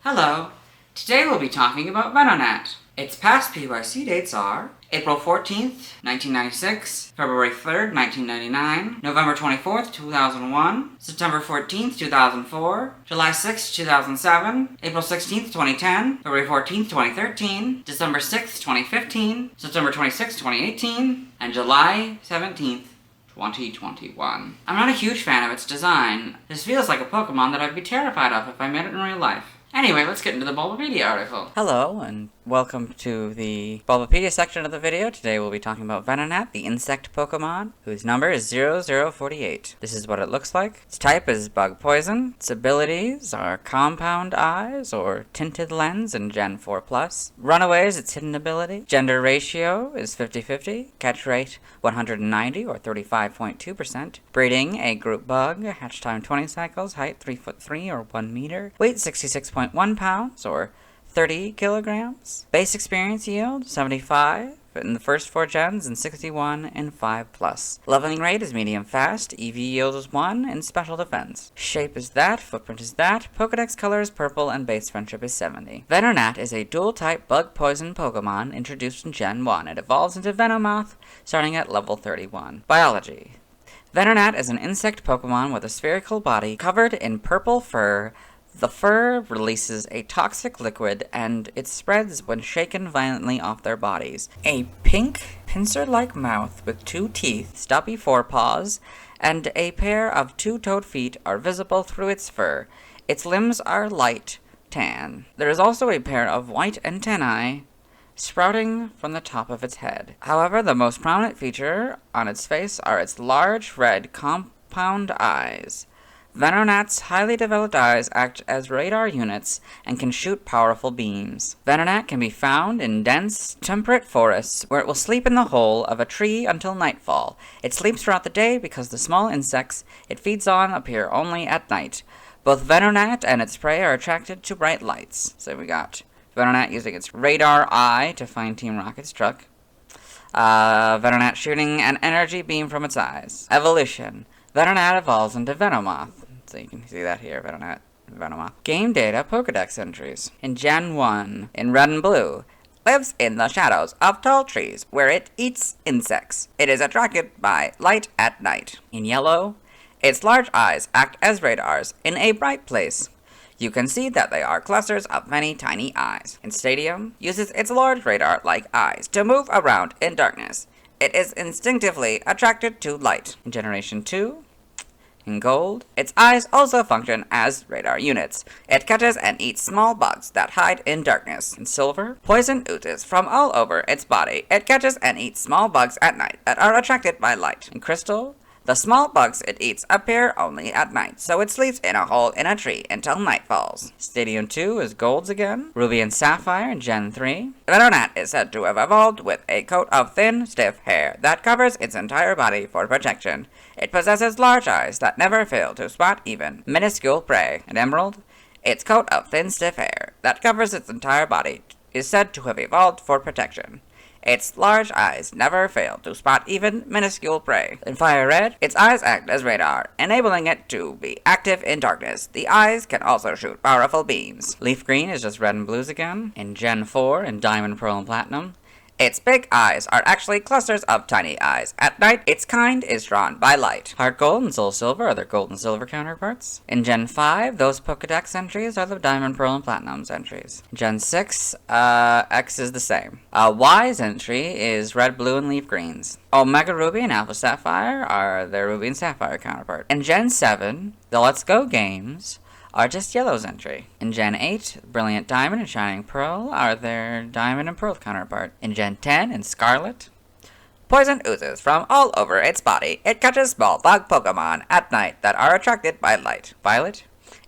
Hello! Today we'll be talking about Venonat. Its past PYC dates are April 14th, 1996, February 3rd, 1999, November 24th, 2001, September 14th, 2004, July 6th, 2007, April 16th, 2010, February 14th, 2013, December 6th, 2015, September 26th, 2018, and July 17th, 2021. I'm not a huge fan of its design. This feels like a Pokemon that I'd be terrified of if I met it in real life. Anyway, let's get into the Bulbapedia article. Hello, and welcome to the Bulbapedia section of the video. Today we'll be talking about Venonat, the insect Pokemon, whose number is 0048. This is what it looks like. Its type is Bug Poison. Its abilities are Compound Eyes, or Tinted Lens in Gen 4+. Runaway is its hidden ability. Gender ratio is 50-50. Catch rate 190, or 35.2%. Breeding, a group bug. Hatch time 20 cycles. Height 3'3", or 1 meter. Weight 66.1 pounds, or 30 kilograms. Base experience yield 75 in the first 4 gens and 61 in 5+. Leveling rate is medium fast. EV yield is 1 and special defense. Shape is that. Footprint is that. Pokedex color is purple and base friendship is 70. Venonat is a dual type bug poison Pokemon introduced in Gen 1. It evolves into Venomoth starting at level 31. Biology. Venonat is an insect Pokemon with a spherical body covered in purple fur. The fur releases a toxic liquid, and it spreads when shaken violently off their bodies. A pink, pincer-like mouth with 2 teeth, stubby forepaws, and a pair of 2-toed feet are visible through its fur. Its limbs are light tan. There is also a pair of white antennae sprouting from the top of its head. However, the most prominent feature on its face are its large red compound eyes. Venonat's highly developed eyes act as radar units and can shoot powerful beams. Venonat can be found in dense, temperate forests where it will sleep in the hole of a tree until nightfall. It sleeps throughout the day because the small insects it feeds on appear only at night. Both Venonat and its prey are attracted to bright lights. So we got Venonat using its radar eye to find Team Rocket's truck. Venonat shooting an energy beam from its eyes. Evolution. Venonat evolves into Venomoth. So you can see that here, Venonat, Venomoth. Game data, Pokedex entries. In Gen 1, in red and blue, lives in the shadows of tall trees where it eats insects. It is attracted by light at night. In yellow, its large eyes act as radars in a bright place. You can see that they are clusters of many tiny eyes. In Stadium, uses its large radar-like eyes to move around in darkness. It is instinctively attracted to light. In Generation 2, in Gold, its eyes also function as radar units. It catches and eats small bugs that hide in darkness. In Silver, poison oozes from all over its body. It catches and eats small bugs at night that are attracted by light. In Crystal, the small bugs it eats appear only at night, so it sleeps in a hole in a tree until night falls. Stadium 2 is Golds again. Ruby and Sapphire in Gen 3. Venonat is said to have evolved with a coat of thin, stiff hair that covers its entire body for protection. It possesses large eyes that never fail to spot even minuscule prey. In Emerald, its coat of thin, stiff hair that covers its entire body is said to have evolved for protection. Its large eyes never fail to spot even minuscule prey. In Fire Red, its eyes act as radar, enabling it to be active in darkness. The eyes can also shoot powerful beams. Leaf Green is just red and blues again. In Gen 4, in Diamond, Pearl, and Platinum, its big eyes are actually clusters of tiny eyes. At night, its kind is drawn by light. Heart Gold and Soul Silver are their Gold and Silver counterparts. In Gen 5, those Pokedex entries are the Diamond, Pearl, and Platinum's entries. In Gen 6, X is the same. Y's entry is Red, Blue, and Leaf Greens. Omega Ruby and Alpha Sapphire are their Ruby and Sapphire counterpart. In Gen 7, the Let's Go games are just Yellow's entry. In Gen 8, Brilliant Diamond and Shining Pearl are their Diamond and Pearl counterpart. In Gen 10, in Scarlet, poison oozes from all over its body. It catches small bug Pokemon at night that are attracted by light. Violet,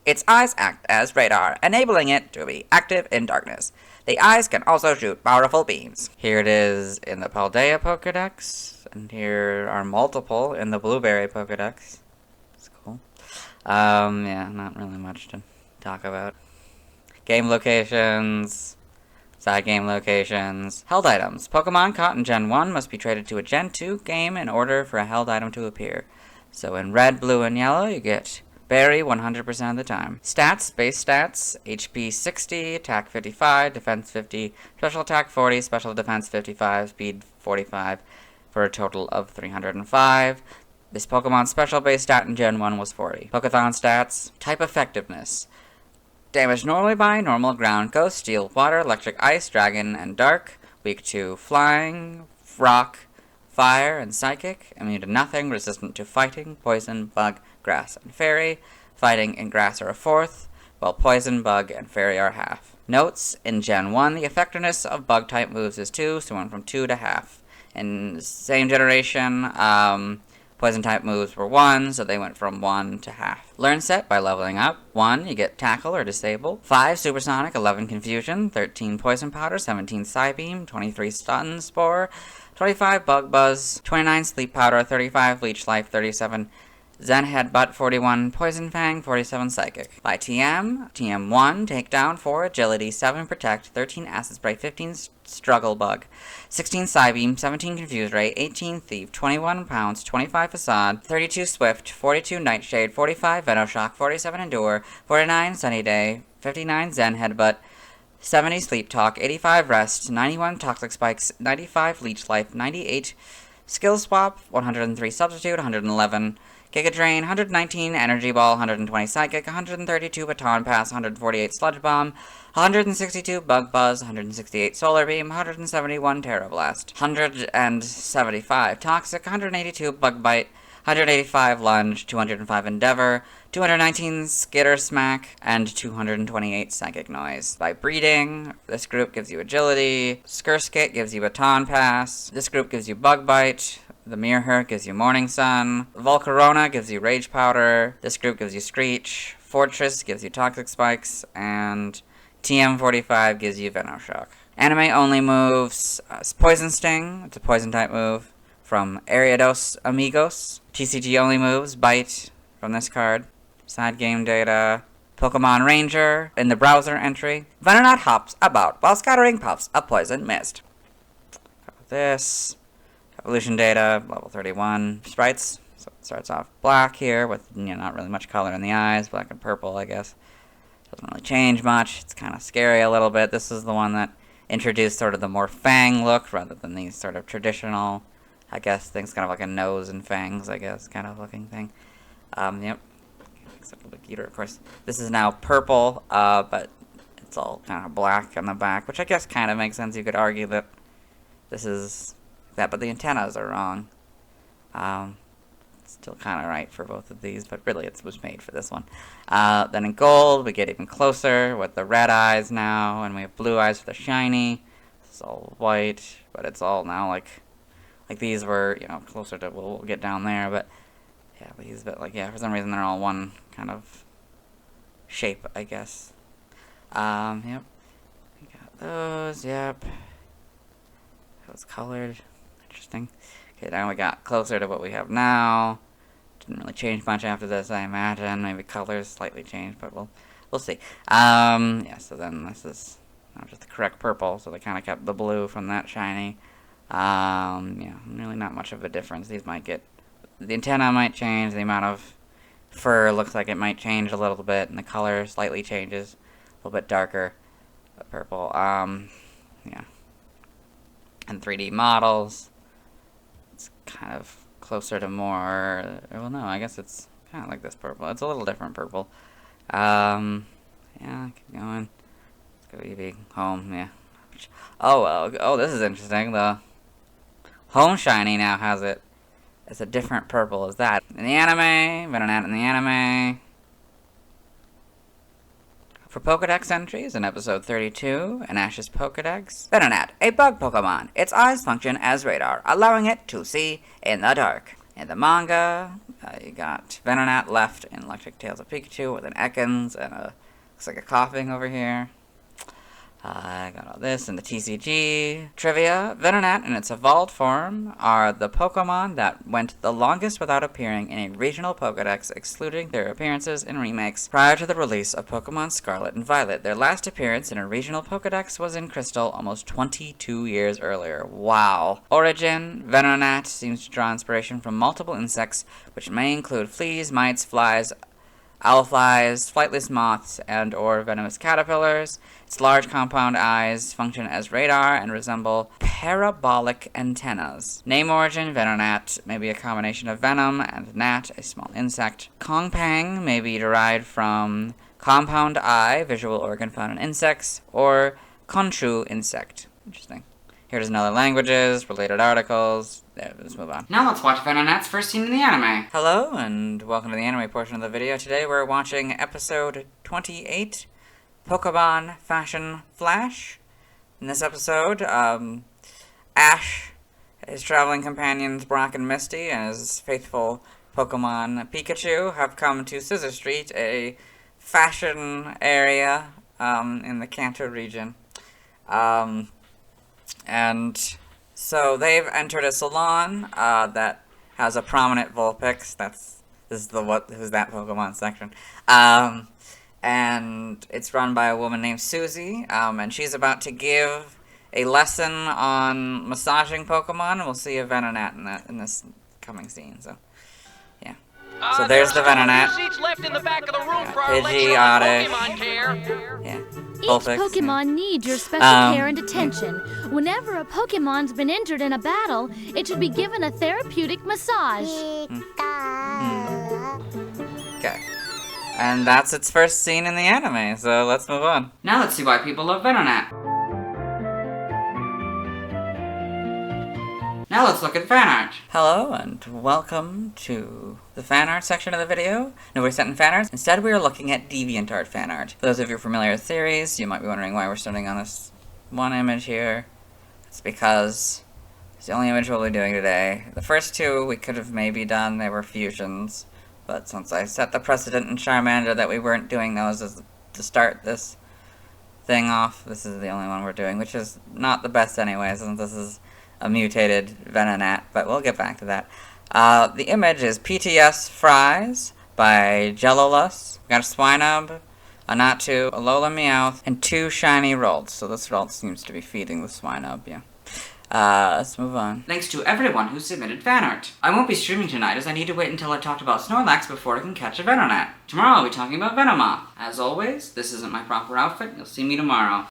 its eyes act as radar, enabling it to be active in darkness. The eyes can also shoot powerful beams. Here it is in the Paldea Pokedex, and here are multiple in the Blueberry Pokedex. Yeah, not really much to talk about. Game locations, side game locations, held items. Pokemon caught in Gen 1 must be traded to a Gen 2 game in order for a held item to appear. So in red, blue, and yellow, you get Berry 100% of the time. Stats, base stats, HP 60, attack 55, defense 50, special attack 40, special defense 55, speed 45, for a total of 305. This Pokemon's special base stat in Gen 1 was 40. Pokéthon stats, type effectiveness. Damage normally by normal, ground, ghost, steel, water, electric, ice, dragon, and dark. Weak to flying, rock, fire, and psychic. Immune to nothing, resistant to fighting, poison, bug, grass, and fairy. Fighting and grass are a fourth, while poison, bug, and fairy are half. Notes, in Gen 1, the effectiveness of bug-type moves is 2, so went from 2 to half. In the same generation, poison-type moves were 1, so they went from 1 to half. Learn set by leveling up. 1, you get Tackle or Disable. 5, Supersonic, 11, Confusion. 13, Poison Powder. 17, Psybeam. 23, Stun Spore. 25, Bug Buzz. 29, Sleep Powder. 35, Leech Life. 37, Zen Headbutt. 41, Poison Fang. 47, Psychic. By TM, TM1, Takedown. 4, Agility. 7, Protect. 13, Acid Spray. 15, Struggle Bug. 16, Psybeam. 17, Confuse Ray. 18, Thief. 21, Pounce. 25, Facade. 32, Swift. 42, Nightshade. 45, Venoshock. 47, Endure. 49, Sunny Day. 59, Zen Headbutt. 70, Sleep Talk. 85, Rest. 91, Toxic Spikes. 95, Leech Life. 98, Skill Swap. 103, Substitute. 111, Giga Drain. 119, Energy Ball. 120, Psychic. 132, Baton Pass. 148, Sludge Bomb. 162, Bug Buzz. 168, Solar Beam. 171, Terra Blast. 175, Toxic. 182, Bug Bite. 185, Lunge. 205, Endeavor. 219, Skitter Smack. And 228, Psychic Noise. By breeding, this group gives you Agility. Skirskit gives you Baton Pass. This group gives you Bug Bite. The Mirror gives you Morning Sun. Volcarona gives you Rage Powder. This group gives you Screech. Fortress gives you Toxic Spikes. And TM45 gives you Venoshock. Anime-only moves. Poison Sting. It's a Poison-type move from Ariados Amigos. TCG-only moves. Bite from this card. Side game data. Pokemon Ranger. In the browser entry. Venonat hops about while scattering puffs of poison mist. This. Evolution data, level 31. Sprites, so it starts off black here with, not really much color in the eyes, black and purple, I guess. Doesn't really change much. It's kind of scary a little bit. This is the one that introduced sort of the more fang look rather than these sort of traditional, I guess, things kind of like a nose and fangs, I guess, kind of looking thing. Yep. Except a little bit cuter, of course. This is now purple, but it's all kind of black on the back, which I guess kind of makes sense. You could argue that this is that, but the antennas are wrong. It's still kind of right for both of these, but really it was made for this one. Then in gold, we get even closer with the red eyes now, and we have blue eyes for the shiny. This is all white, but it's all now like these were, closer to, we'll get down there, but yeah, these, but for some reason they're all one kind of shape, I guess. Yep. We got those, yep. That was colored. Interesting. Okay, now we got closer to what we have now. Didn't really change much after this, I imagine. Maybe colors slightly changed, but we'll see. Yeah, so then this is not just the correct purple, so they kind of kept the blue from that shiny. Yeah, really not much of a difference. These might get, the antenna might change, the amount of fur looks like it might change a little bit, and the color slightly changes, a little bit darker, but purple. Yeah. And 3D models, it's kind of closer to more, well no, I guess it's kind of like this purple. It's a little different purple. Yeah, keep going. Let's go Eevee, home, yeah. Oh, this is interesting. The home shiny now has it. It's a different purple as that. In the anime, Venonat in the anime. For Pokedex entries in episode 32, in Ash's Pokedex, Venonat, a bug Pokemon. Its eyes function as radar, allowing it to see in the dark. In the manga, you got Venonat left in Electric Tales of Pikachu with an Ekans and looks like a coughing over here. I got all this in the TCG. Trivia, Venonat in its evolved form are the Pokemon that went the longest without appearing in a regional Pokedex, excluding their appearances in remakes prior to the release of Pokemon Scarlet and Violet. Their last appearance in a regional Pokedex was in Crystal almost 22 years earlier. Wow. Origin, Venonat seems to draw inspiration from multiple insects, which may include fleas, mites, flies, owlflies, flightless moths, and or venomous caterpillars. Its large compound eyes function as radar and resemble parabolic antennas. Name origin, Venonat, may be a combination of venom and gnat, a small insect. Kongpang may be derived from compound eye, visual organ found in insects, or conchu insect. Interesting. Here's another languages, related articles. There, let's move on. Now let's watch Venonat's first scene in the anime. Hello, and welcome to the anime portion of the video. Today we're watching episode 28, Pokemon Fashion Flash. In this episode, Ash, his traveling companions Brock and Misty, and his faithful Pokemon Pikachu have come to Scissor Street, a fashion area in the Kanto region. And so they've entered a salon that has a prominent Vulpix. Who's that Pokemon section. And it's run by a woman named Susie, and she's about to give a lesson on massaging Pokemon, and we'll see a Venonat in this coming scene, so, yeah. So there's the Venonat. Seats left in the back of the room for our Pidgey, lecture on Oddish. Pokemon care. Yeah. Each Vulpix, Pokemon needs your special care and attention. Whenever a Pokemon's been injured in a battle, it should be given a therapeutic massage. Okay. And that's its first scene in the anime, so let's move on. Now let's see why people love Venonat. Now let's look at fan art. Hello, and welcome to the fan art section of the video. No, we're set in fan art. Instead, we are looking at DeviantArt fan art. For those of you familiar with series, you might be wondering why we're starting on this one image here. It's because it's the only image we'll be doing today. The first two we could have maybe done, they were fusions. But since I set the precedent in Charmander that we weren't doing those as to start this thing off, this is the only one we're doing, which is not the best anyway, since this is a mutated Venonat, but we'll get back to that. The image is PTS Fries by Jellolus. We got a Swinub, a Natu, a Lola Meowth, and 2 shiny Rolls. So this Rolt seems to be feeding the Swinub, yeah. Let's move on. Thanks to everyone who submitted fan art. I won't be streaming tonight as I need to wait until I've talked about Snorlax before I can catch a Venonat. Tomorrow I'll be talking about Venomoth. As always, this isn't my proper outfit. You'll see me tomorrow.